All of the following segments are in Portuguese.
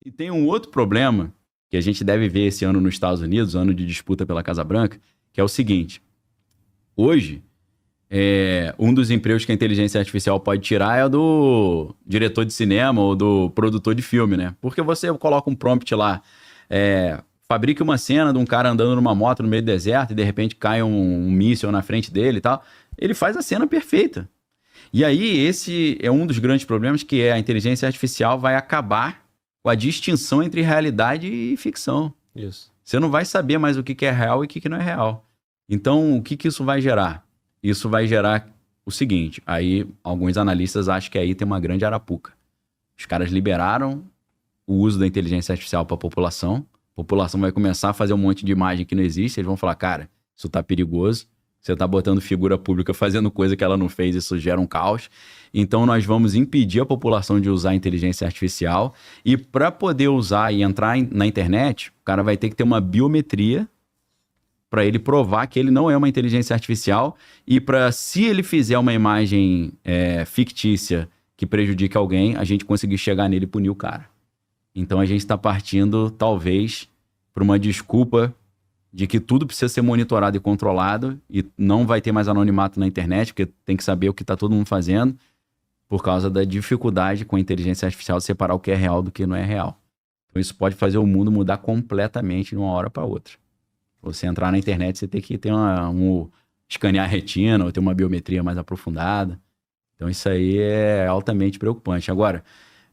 E tem um outro problema que a gente deve ver esse ano nos Estados Unidos, ano de disputa pela Casa Branca, que é o seguinte. Hoje, um dos empregos que a inteligência artificial pode tirar é o do diretor de cinema ou do produtor de filme, né? Porque você coloca um prompt lá, fabrique uma cena de um cara andando numa moto no meio do deserto e de repente cai um míssil na frente dele e tal. Ele faz a cena perfeita. E aí, esse é um dos grandes problemas, que é a inteligência artificial vai acabar com a distinção entre realidade e ficção. Isso. Você não vai saber mais o que é real e o que não é real. Então, o que isso vai gerar? Isso vai gerar o seguinte, aí alguns analistas acham que aí tem uma grande arapuca. Os caras liberaram o uso da inteligência artificial para a população vai começar a fazer um monte de imagem que não existe, eles vão falar, cara, isso tá perigoso, você tá botando figura pública fazendo coisa que ela não fez, isso gera um caos. Então nós vamos impedir a população de usar a inteligência artificial e para poder usar e entrar na internet, o cara vai ter que ter uma biometria para ele provar que ele não é uma inteligência artificial e para, se ele fizer uma imagem fictícia que prejudique alguém, a gente conseguir chegar nele e punir o cara. Então a gente está partindo, talvez, para uma desculpa de que tudo precisa ser monitorado e controlado e não vai ter mais anonimato na internet, porque tem que saber o que está todo mundo fazendo, por causa da dificuldade com a inteligência artificial de separar o que é real do que não é real. Então isso pode fazer o mundo mudar completamente de uma hora para outra. Você entrar na internet, você tem que ter escanear a retina ou ter uma biometria mais aprofundada. Então isso aí é altamente preocupante. Agora,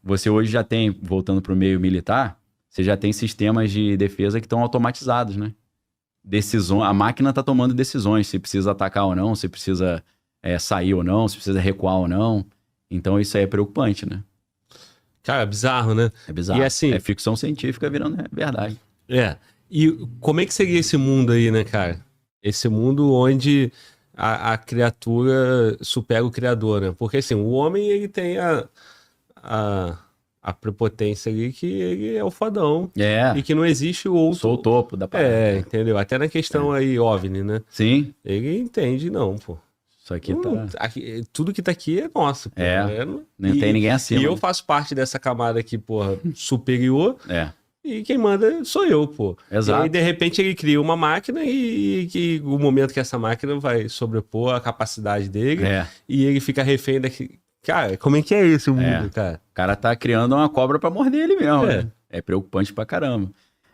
você hoje já tem, voltando para o meio militar, você já tem sistemas de defesa que estão automatizados, né? A máquina está tomando decisões, se precisa atacar ou não, se precisa sair ou não, se precisa recuar ou não. Então isso aí é preocupante, né? Cara, é bizarro, né? É bizarro. E assim, é ficção científica virando verdade. E como é que seria esse mundo aí, né, cara? Esse mundo onde a criatura supera o criador, né? Porque assim, o homem, ele tem a prepotência ali que ele é o fodão. E que não existe o outro. Sou o topo da parada. Entendeu? Até na questão aí, OVNI, né? Sim. Ele entende, não, pô. Isso aqui tudo que tá aqui é nosso. Pô. Não tem ninguém acima. E eu faço parte dessa camada aqui, porra, superior. E quem manda sou eu, pô. Exato. E aí, de repente, ele cria uma máquina e o momento que essa máquina vai sobrepor a capacidade dele e ele fica refém daqui. Cara, como é que é esse o mundo, cara? O cara tá criando uma cobra pra morder ele mesmo, né? É preocupante pra caramba.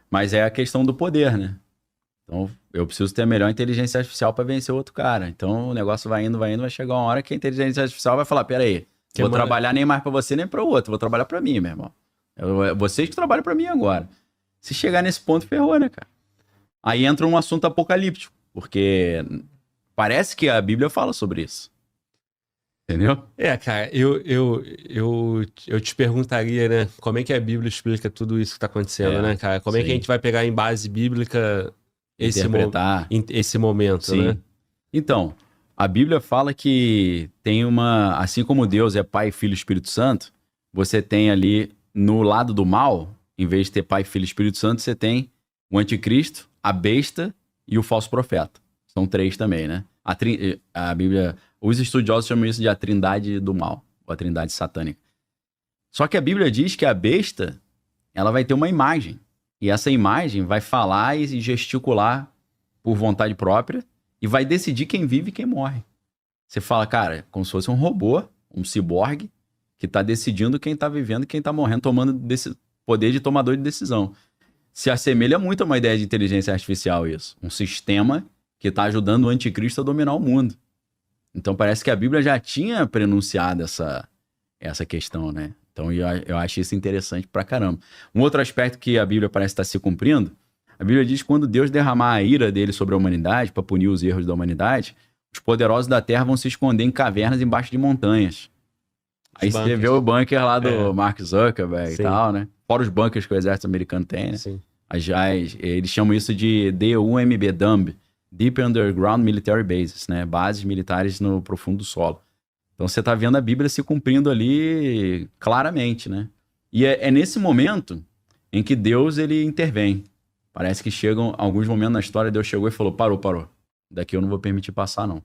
Mas é a questão do poder, né? Então, eu preciso ter a melhor inteligência artificial pra vencer o outro cara. Então, o negócio vai indo, vai chegar uma hora que a inteligência artificial vai falar, peraí, vou trabalhar nem mais pra você nem pra outro, vou trabalhar pra mim, meu irmão. Vocês que trabalham pra mim agora. Se chegar nesse ponto, ferrou, né, cara? Aí entra um assunto apocalíptico, porque parece que a Bíblia fala sobre isso. Entendeu? Cara, eu te perguntaria, né, como é que a Bíblia explica tudo isso que tá acontecendo, né, cara? Como é que a gente vai pegar em base bíblica esse momento, né? Então, a Bíblia fala que tem assim como Deus é Pai, Filho e Espírito Santo, você tem ali no lado do mal, em vez de ter Pai, Filho e Espírito Santo, você tem o anticristo, a besta e o falso profeta. São 3 também, né? A Bíblia, os estudiosos chamam isso de a trindade do mal, ou a trindade satânica. Só que a Bíblia diz que a besta, ela vai ter uma imagem. E essa imagem vai falar e gesticular por vontade própria e vai decidir quem vive e quem morre. Você fala, cara, como se fosse um robô, um ciborgue, que está decidindo quem está vivendo e quem está morrendo, tomando poder de tomador de decisão. Se assemelha muito a uma ideia de inteligência artificial isso. Um sistema que está ajudando o anticristo a dominar o mundo. Então parece que a Bíblia já tinha prenunciado essa questão, né? Então eu acho isso interessante pra caramba. Um outro aspecto que a Bíblia parece estar se cumprindo, a Bíblia diz que quando Deus derramar a ira dele sobre a humanidade, para punir os erros da humanidade, os poderosos da terra vão se esconder em cavernas embaixo de montanhas. Aí você vê o bunker lá do Mark Zuckerberg e tal, né? Fora os bunkers que o exército americano tem, né? Sim. Eles chamam isso de DUMB, DUMB, Deep Underground Military Bases, né? Bases militares no profundo do solo. Então você tá vendo a Bíblia se cumprindo ali claramente, né? E é nesse momento em que Deus, ele intervém. Parece que chegam alguns momentos na história, Deus chegou e falou, parou. Daqui eu não vou permitir passar, não.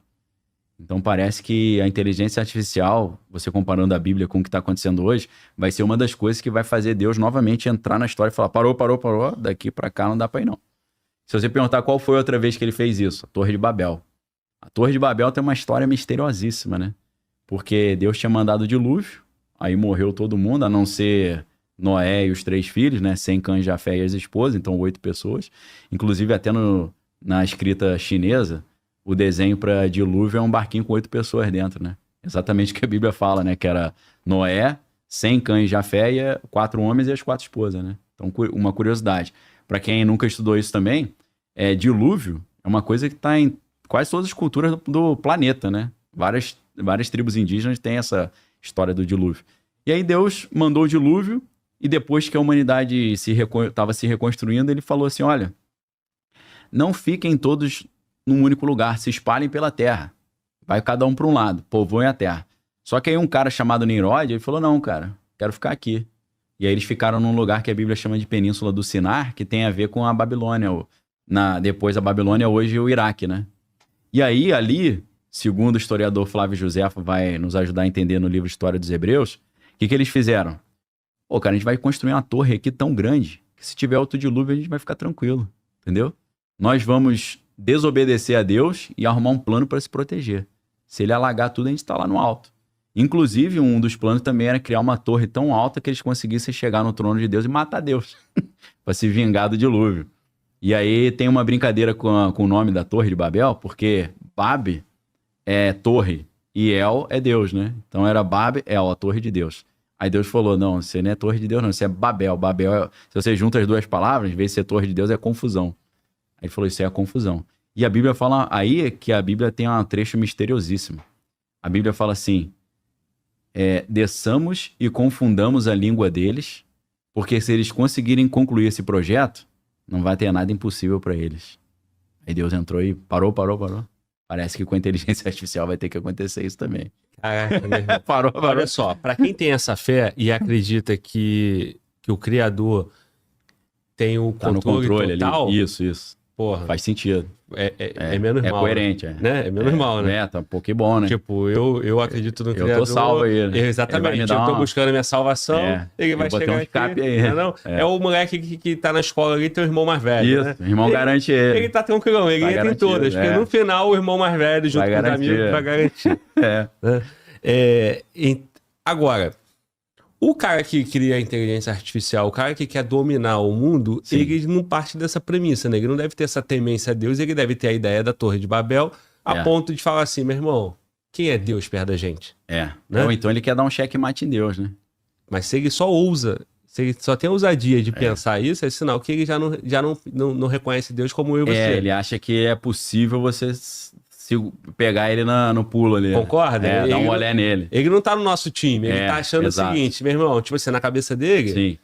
Então parece que a inteligência artificial, você comparando a Bíblia com o que está acontecendo hoje, vai ser uma das coisas que vai fazer Deus novamente entrar na história e falar, parou, daqui para cá não dá para ir não. Se você perguntar qual foi a outra vez que ele fez isso, a Torre de Babel. A Torre de Babel tem uma história misteriosíssima, né? Porque Deus tinha mandado o dilúvio, aí morreu todo mundo, a não ser Noé e os 3 filhos, né? Sem, Cã, Jafé e as esposas, então 8 pessoas. Inclusive até na escrita chinesa, o desenho para dilúvio é um barquinho com 8 pessoas dentro, né? Exatamente o que a Bíblia fala, né? Que era Noé, Sem, Cã e Jafé, e 4 homens e as 4 esposas, né? Então, uma curiosidade. Para quem nunca estudou isso também, dilúvio é uma coisa que está em quase todas as culturas do planeta, né? Várias tribos indígenas têm essa história do dilúvio. E aí Deus mandou o dilúvio, e depois que a humanidade estava se reconstruindo, ele falou assim, olha, não fiquem todos num único lugar, se espalhem pela terra. Vai cada um para um lado, povoem a terra. Só que aí um cara chamado Nimrod, ele falou, não, cara, quero ficar aqui. E aí eles ficaram num lugar que a Bíblia chama de Península do Sinar, que tem a ver com a Babilônia. Depois a Babilônia, hoje o Iraque, né? E aí, ali, segundo o historiador Flávio Josefo vai nos ajudar a entender no livro História dos Hebreus, o que eles fizeram? Pô, cara, a gente vai construir uma torre aqui tão grande que se tiver outro dilúvio a gente vai ficar tranquilo, entendeu? Nós vamos desobedecer a Deus e arrumar um plano para se proteger. Se ele alagar tudo, a gente está lá no alto. Inclusive, um dos planos também era criar uma torre tão alta que eles conseguissem chegar no trono de Deus e matar Deus, para se vingar do dilúvio. E aí tem uma brincadeira com o nome da Torre de Babel, porque Bab é torre e El é Deus, né? Então era Bab, El, a torre de Deus. Aí Deus falou, não, você não é torre de Deus não, você é Babel. Babel, se você junta as duas palavras, em vez de ser torre de Deus, é confusão. Aí ele falou, isso é a confusão. E a Bíblia fala, aí é que a Bíblia tem um trecho misteriosíssimo. A Bíblia fala assim, desçamos e confundamos a língua deles, porque se eles conseguirem concluir esse projeto, não vai ter nada impossível para eles. Aí Deus entrou e parou. Parece que com a inteligência artificial vai ter que acontecer isso também. Caraca, parou. Olha só, para quem tem essa fé e acredita que o Criador tem o controle total... Ali. Isso. Porra. Faz sentido. É menos mal. É coerente, né? É menos mal, né? Tá um pouco bom, né? Tipo, eu acredito no Criador. Eu tô salvo aí, né? Exatamente. Eu tô buscando a minha salvação. Ele vai chegar aqui. Aí. É o moleque que tá na escola ali, tem o irmão mais velho. Isso, né? O irmão garante ele. Ele tá tranquilão, ele entra em todas. Porque no final, o irmão mais velho, junto com os amigos, vai garantir. Agora, o cara que cria a inteligência artificial, o cara que quer dominar o mundo, sim, ele não parte dessa premissa, né? Ele não deve ter essa temência a Deus, ele deve ter a ideia da Torre de Babel, a ponto de falar assim, meu irmão, quem é Deus perto da gente? Né? Ou então ele quer dar um checkmate em Deus, né? Mas se ele só ousa, se ele só tem a ousadia de pensar isso, é sinal que ele já não reconhece Deus como eu e você. Ele acha que é possível você... pegar ele no pulo ali. Concorda? Dar um olé nele. Ele não tá no nosso time, ele tá achando o seguinte, meu irmão, tipo assim, na cabeça dele, sim,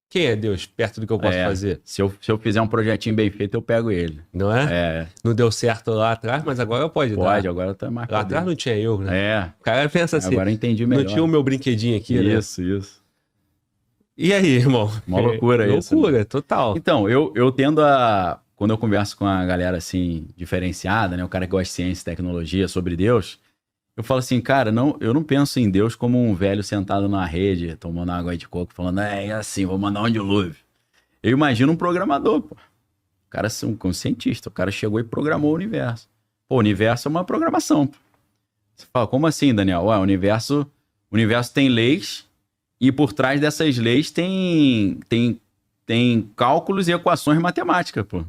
quem é Deus perto do que eu posso fazer? Se eu fizer um projetinho bem feito, eu pego ele. Não é? Não deu certo lá atrás, mas agora pode dar. Pode, agora tá mais. Lá atrás não tinha eu, né? O cara pensa assim. Agora eu entendi melhor. Não tinha o meu brinquedinho aqui, né? Isso. E aí, irmão? Uma loucura isso. Loucura, total. Então, eu tendo a... Quando eu converso com a galera, assim, diferenciada, né? O cara que gosta de ciência e tecnologia sobre Deus, eu falo assim, cara, eu não penso em Deus como um velho sentado na rede, tomando água de coco, falando, assim, vou mandar um dilúvio. Eu imagino um programador, pô. O cara, um cientista, o cara chegou e programou o universo. Pô, o universo é uma programação, pô. Você fala, como assim, Daniel? O universo tem leis e por trás dessas leis tem cálculos e equações matemáticas, pô.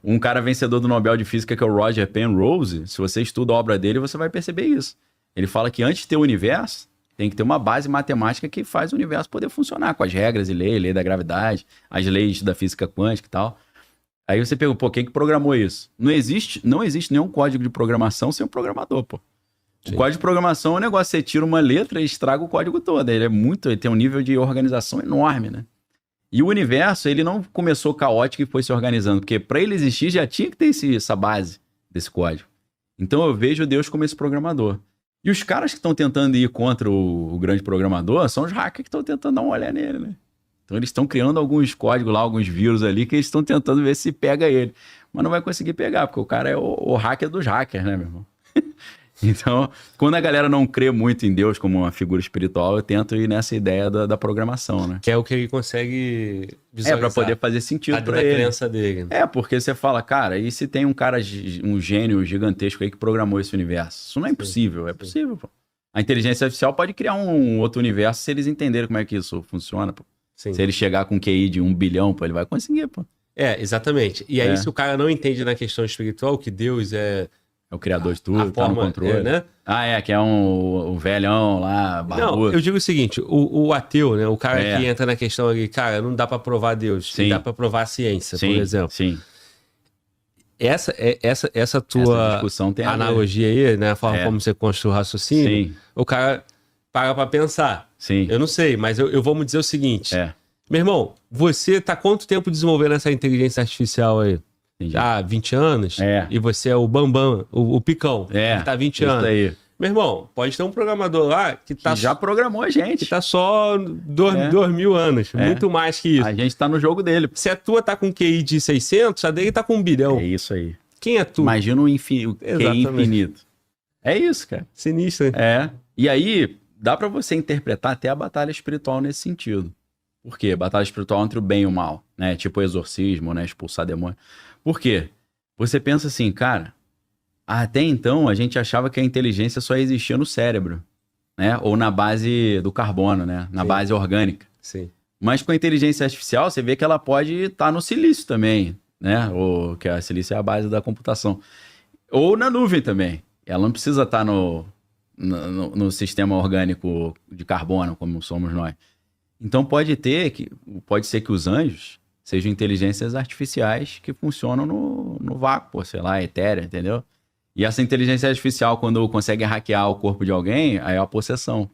Um cara vencedor do Nobel de Física, que é o Roger Penrose, se você estuda a obra dele, você vai perceber isso. Ele fala que antes de ter o universo, tem que ter uma base matemática que faz o universo poder funcionar, com as regras e lei da gravidade, as leis da física quântica e tal. Aí você pergunta, quem que programou isso? Não existe nenhum código de programação sem um programador, pô. Sim. O código de programação é um negócio, você tira uma letra e estraga o código todo. Ele tem um nível de organização enorme, né? E o universo, ele não começou caótico e foi se organizando, porque para ele existir já tinha que ter essa base desse código. Então eu vejo Deus como esse programador. E os caras que estão tentando ir contra o grande programador são os hackers que estão tentando dar uma olhada nele, né? Então eles estão criando alguns códigos lá, alguns vírus ali, que eles estão tentando ver se pega ele. Mas não vai conseguir pegar, porque o cara é o hacker dos hackers, né, meu irmão? Então, quando a galera não crê muito em Deus como uma figura espiritual, eu tento ir nessa ideia da programação, né? Que é o que ele consegue visualizar. Pra poder fazer sentido pra ele. ele. Crença dele. Porque você fala, cara, e se tem um cara, um gênio gigantesco aí que programou esse universo? Isso não é impossível, é possível, pô. A inteligência artificial pode criar um outro universo se eles entenderem como é que isso funciona, pô. Sim. Se ele chegar com um QI de 1 bilhão, pô, ele vai conseguir, pô. Exatamente. E aí, se o cara não entende na questão espiritual que Deus é o criador de tudo, tá no controle. né? Que é o velhão lá, barbudo. Não, eu digo o seguinte, o ateu, né? O cara que entra na questão ali, cara, não dá pra provar Deus, não dá pra provar a ciência, por exemplo. Sim. Essa tua analogia aí, né? A forma como você construiu o raciocínio, o cara para pra pensar. Sim. Eu não sei, mas eu vou me dizer o seguinte. Meu irmão, você tá quanto tempo desenvolvendo essa inteligência artificial aí? Entendi. 20 anos? E você é o bambam, o picão, que tá 20 anos. Aí. Meu irmão, pode ter um programador lá que já programou a gente. Que tá só 2.000 anos, muito mais que isso. A gente tá no jogo dele. Se a tua tá com QI de 600, a dele tá com 1 bilhão. É isso aí. Quem é tu? Imagina o QI infinito. É isso, cara. Sinistro, hein? E aí, dá pra você interpretar até a batalha espiritual nesse sentido. Por quê? Batalha espiritual entre o bem e o mal, né? Tipo exorcismo, né? Expulsar demônio. Por quê? Você pensa assim, cara, até então a gente achava que a inteligência só existia no cérebro, né? Ou na base do carbono, né? Na base orgânica. Sim. Mas com a inteligência artificial, você vê que ela pode estar no silício também, né? Ou que a silício é a base da computação. Ou na nuvem também. Ela não precisa estar no sistema orgânico de carbono, como somos nós. Então pode ser que os anjos sejam inteligências artificiais que funcionam no vácuo, sei lá, etéreo, entendeu? E essa inteligência artificial, quando consegue hackear o corpo de alguém, aí é a possessão.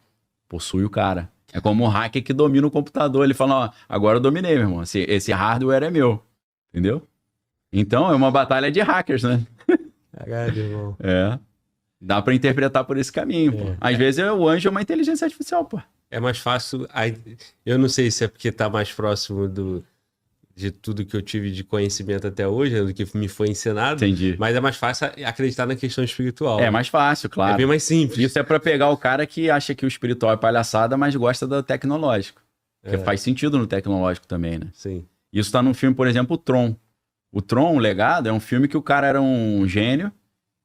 Possui o cara. É como um hacker que domina o computador. Ele fala, ó, agora eu dominei, meu irmão. Esse hardware é meu. Entendeu? Então é uma batalha de hackers, né? Caralho, irmão. Dá pra interpretar por esse caminho, pô. Às vezes o anjo é uma inteligência artificial, pô. É mais fácil... Eu não sei se é porque tá mais próximo de tudo que eu tive de conhecimento até hoje, do que me foi ensinado. Entendi. Mas é mais fácil acreditar na questão espiritual. É mais fácil, claro. É bem mais simples. Isso é pra pegar o cara que acha que o espiritual é palhaçada, mas gosta do tecnológico. Porque faz sentido no tecnológico também, né? Sim. Isso tá num filme, por exemplo, o Tron. O Tron, o Legado, é um filme que o cara era um gênio,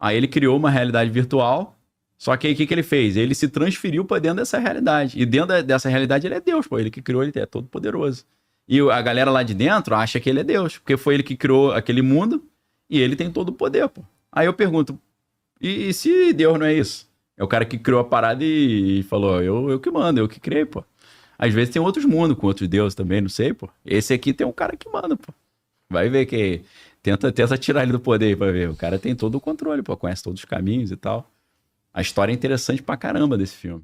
aí ele criou uma realidade virtual, só que aí o que ele fez? Ele se transferiu pra dentro dessa realidade. E dentro dessa realidade ele é Deus, pô. Ele que criou, ele é todo poderoso. E a galera lá de dentro acha que ele é Deus, porque foi ele que criou aquele mundo e ele tem todo o poder, pô. Aí eu pergunto, e se Deus não é isso? É o cara que criou a parada e falou, eu que mando, eu que criei, pô. Às vezes tem outros mundos com outros deuses também, não sei, pô. Esse aqui tem um cara que manda, pô. Vai ver que tenta tirar ele do poder aí pra ver. O cara tem todo o controle, pô. Conhece todos os caminhos e tal. A história é interessante pra caramba desse filme.